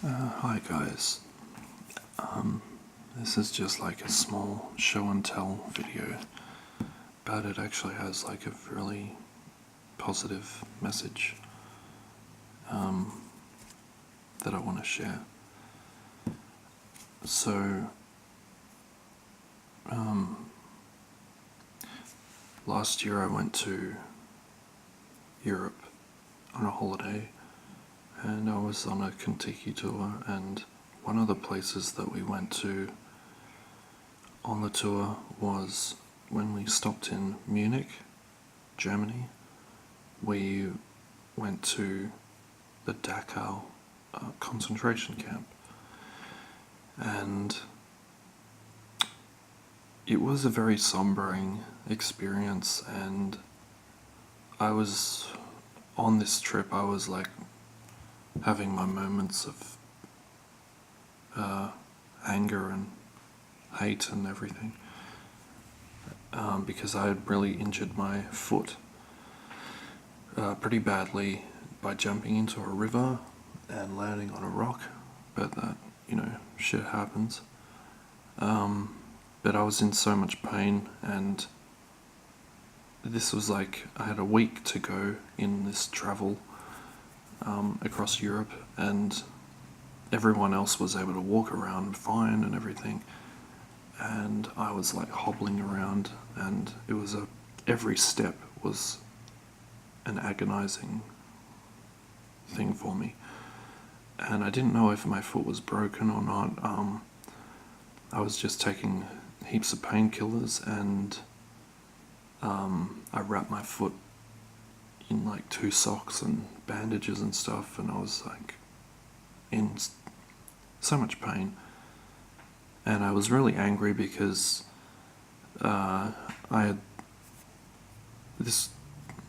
Hi guys, this is just like a small show and tell video, but it actually has like a really positive message that I want to share. So, last year I went to Europe on a holiday, and I was on a Kentucky tour, and one of the places that we went to on the tour was when we stopped in Munich, Germany. We went to the Dachau concentration camp, and it was a very sombering experience. And I was on this trip, I was like having my moments of anger and hate and everything, because I had really injured my foot pretty badly by jumping into a river and landing on a rock. But that, shit happens. But I was in so much pain, and this was like I had a week to go in this travel across Europe, and everyone else was able to walk around fine and everything, and I was like hobbling around, and it was every step was an agonizing thing for me, and I didn't know if my foot was broken or not. I was just taking heaps of painkillers, and I wrapped my foot in like 2 socks and bandages and stuff, and I was like in so much pain, and I was really angry because this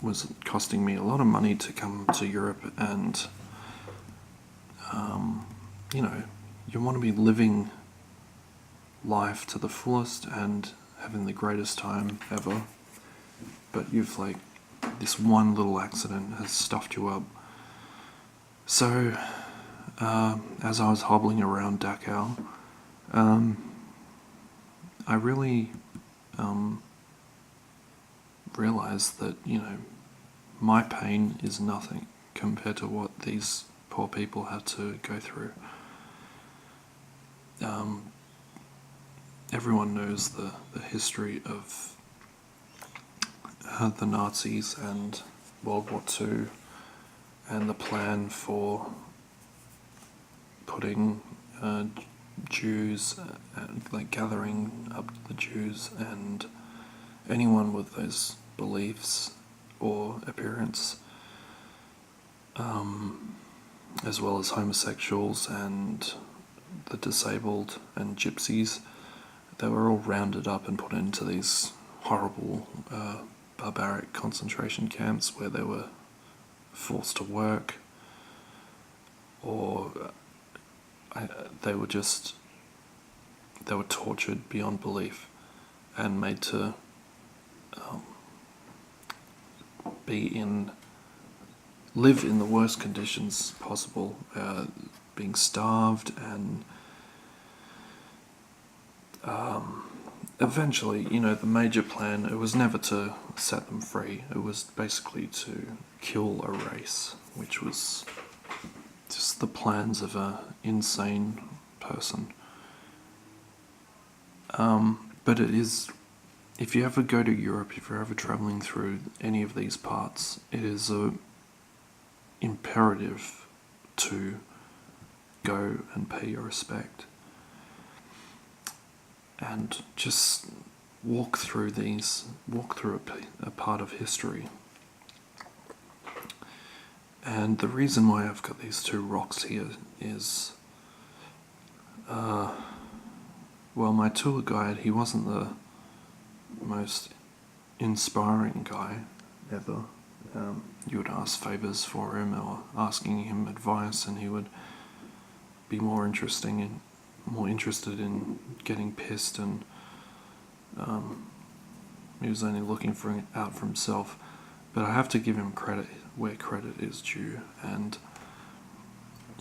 was costing me a lot of money to come to Europe, and you want to be living life to the fullest and having the greatest time ever, but you've like this one little accident has stuffed you up. So as I was hobbling around Dachau, I really realized that my pain is nothing compared to what these poor people had to go through. Everyone knows the history of the Nazis and World War II, and the plan for putting Jews, like gathering up the Jews and anyone with those beliefs or appearance, as well as homosexuals and the disabled and gypsies. They were all rounded up and put into these horrible barbaric concentration camps where they were forced to work, or they were tortured beyond belief and made to live in the worst conditions possible, being starved, and eventually, the major plan, it was never to set them free. It was basically to kill a race, which was just the plans of an insane person. But it is, if you ever go to Europe, if you're ever traveling through any of these parts, it is imperative to go and pay your respect and just walk through a part of history. And the reason why I've got these 2 rocks here is, well, my tour guide, he wasn't the most inspiring guy ever. You would ask favors for him or asking him advice, and he would be more interested in getting pissed, and he was only looking out for himself. But I have to give him credit where credit is due, and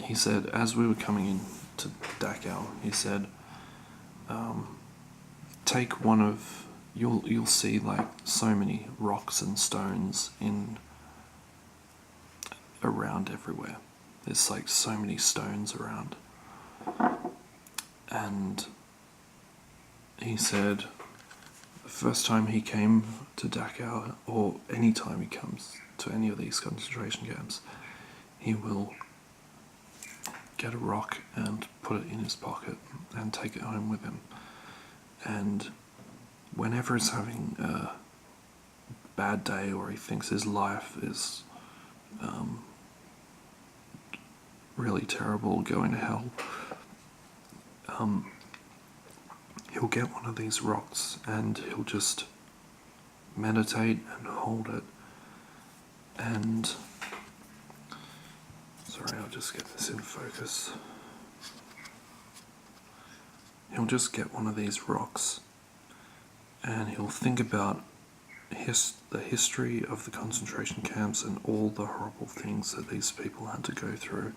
he said, as we were coming in to Dachau, he said, take one of, you'll see like so many rocks and stones around everywhere. There's like so many stones around. And he said the first time he came to Dachau, or any time he comes to any of these concentration camps, he will get a rock and put it in his pocket and take it home with him. And whenever he's having a bad day or he thinks his life is really terrible, going to hell, he'll get one of these rocks and he'll just meditate and hold it. And sorry, I'll just get this in focus. He'll just get one of these rocks and he'll think about the history of the concentration camps and all the horrible things that these people had to go through.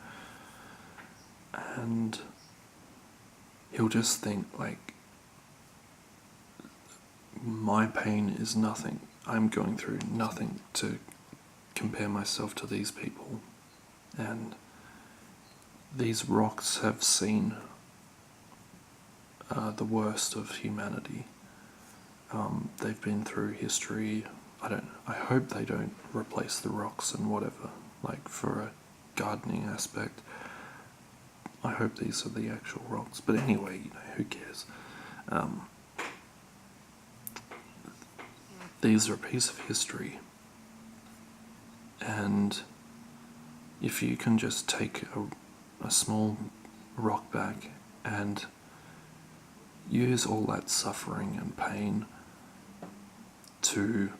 And he'll just think, like, my pain is nothing. I'm going through nothing to compare myself to these people. And these rocks have seen the worst of humanity. They've been through history. I hope they don't replace the rocks and whatever, like for a gardening aspect. I hope these are the actual rocks. But anyway, who cares? These are a piece of history. And if you can just take a small rock bag and use all that suffering and pain to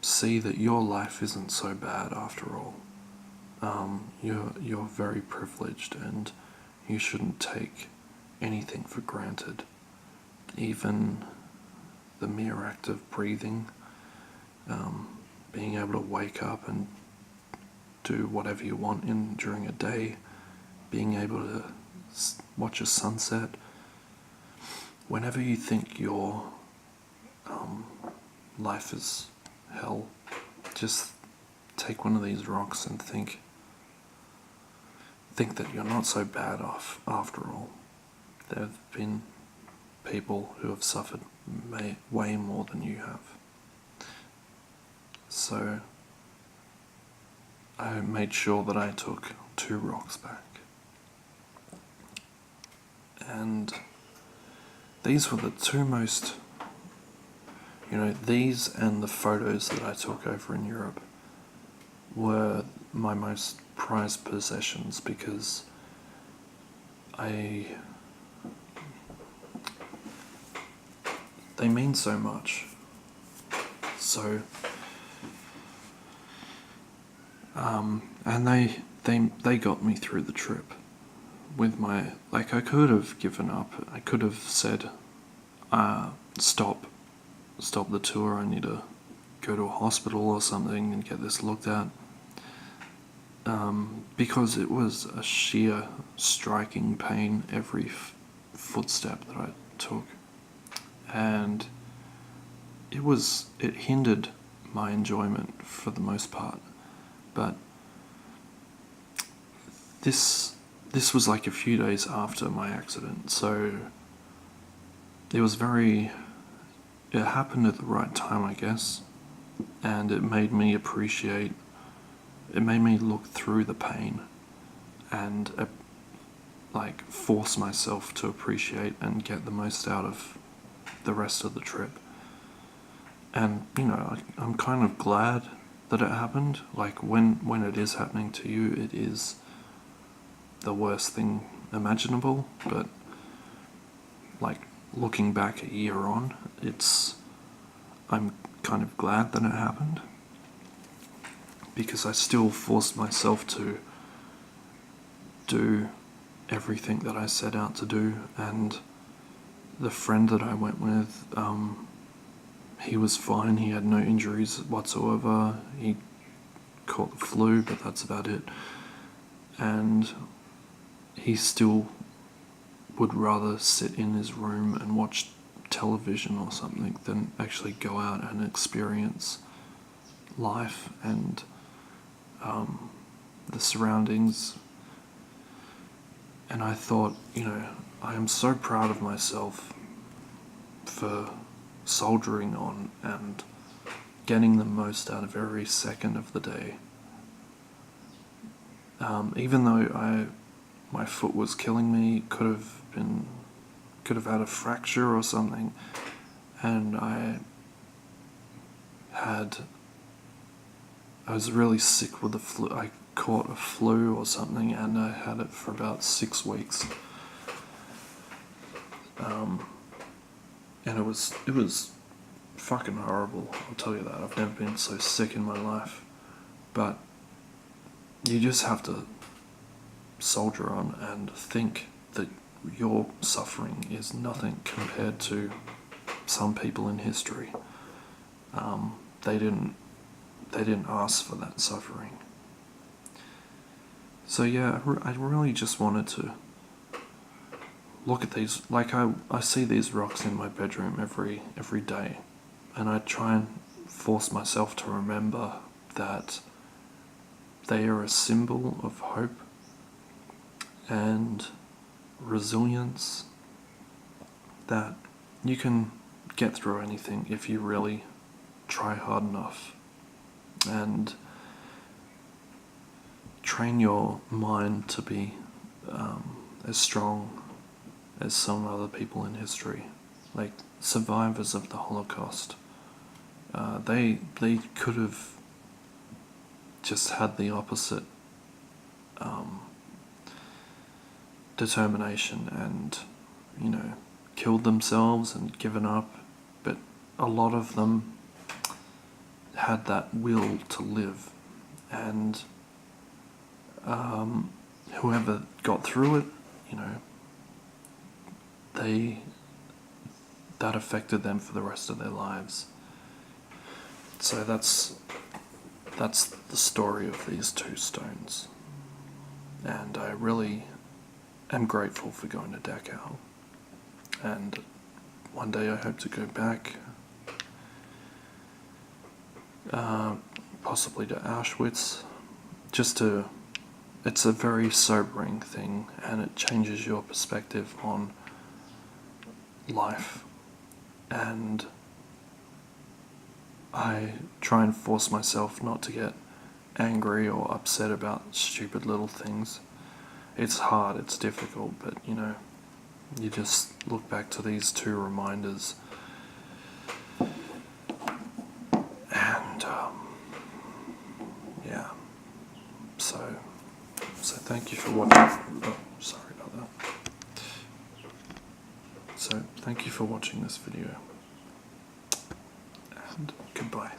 see that your life isn't so bad after all. You're very privileged and you shouldn't take anything for granted. Even the mere act of breathing, being able to wake up and do whatever you want during a day, being able to watch a sunset. Whenever you think your life is hell, just take one of these rocks and think that you're not so bad off after all. There have been people who have suffered way more than you have. So I made sure that I took 2 rocks back. And these were the 2 most, these and the photos that I took over in Europe were my most prized possessions, because they mean so much. So, and they got me through the trip. With my, I could have given up. I could have said, stop the tour, I need to go to a hospital or something and get this looked at. Because it was a sheer striking pain every footstep that I took. And it hindered my enjoyment for the most part. But this was like a few days after my accident, so it happened at the right time, I guess, and it made me look through the pain and force myself to appreciate and get the most out of the rest of the trip. And I'm kind of glad that it happened. Like when it is happening to you, it is the worst thing imaginable, but looking back a year on, I'm kind of glad that it happened, because I still forced myself to do everything that I set out to do. And the friend that I went with, he was fine, he had no injuries whatsoever, he caught the flu, but that's about it. And he still would rather sit in his room and watch television or something than actually go out and experience life and the surroundings. And I thought, I am so proud of myself for soldiering on and getting the most out of every second of the day. Even though my foot was killing me, could have had a fracture or something, and I was really sick with the flu. I caught a flu or something, and I had it for about 6 weeks. And it was fucking horrible, I'll tell you that. I've never been so sick in my life. But you just have to soldier on and think that your suffering is nothing compared to some people in history. They didn't ask for that suffering. So yeah, I really just wanted to look at these. Like I see these rocks in my bedroom every day, and I try and force myself to remember that they are a symbol of hope and resilience, that you can get through anything if you really try hard enough and train your mind to be as strong as some other people in history, like survivors of the Holocaust. They could have just had the opposite determination and, killed themselves and given up, but a lot of them had that will to live, and whoever got through it, that affected them for the rest of their lives. So that's the story of these two stones, and I really am grateful for going to Dachau, and one day I hope to go back, possibly to Auschwitz, it's a very sobering thing, and it changes your perspective on life, and I try and force myself not to get angry or upset about stupid little things. It's hard, it's difficult, but you just look back to these two reminders, and yeah, so thank you for watching. Oh, sorry about that. So thank you for watching this video, and goodbye.